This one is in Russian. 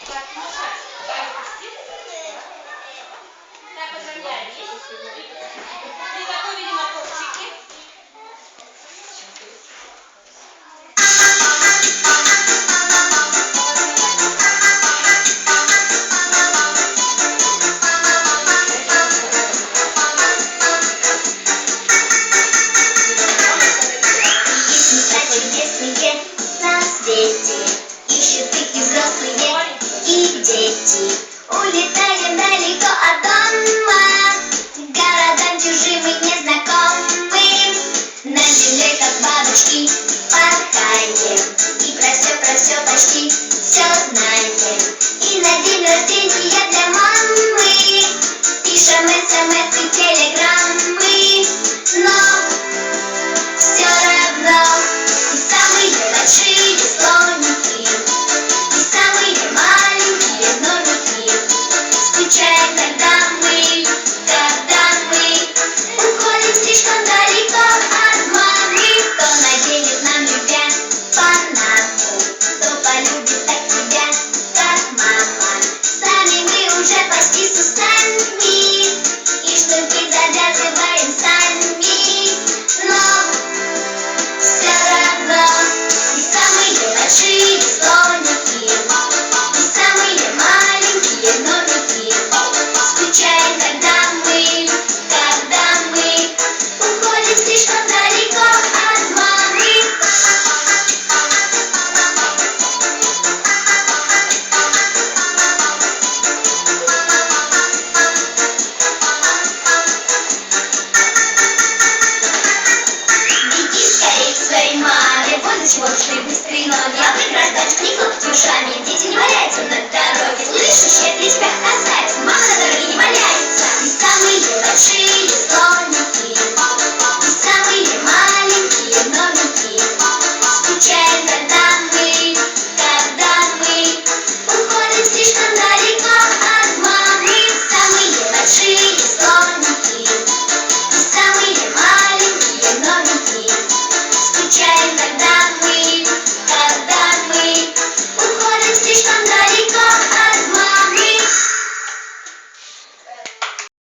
Так, Маша, так, поздравляю. И такой, видимо, тортики. Чудесные на свете ищут их и взрослые, и дети. Улетаем далеко от дома, городам чужим и незнакомым. На земле, как бабочки, порхаем, и про все почти все знаем. И на день рождения для мамы пишем смс и телеграммы.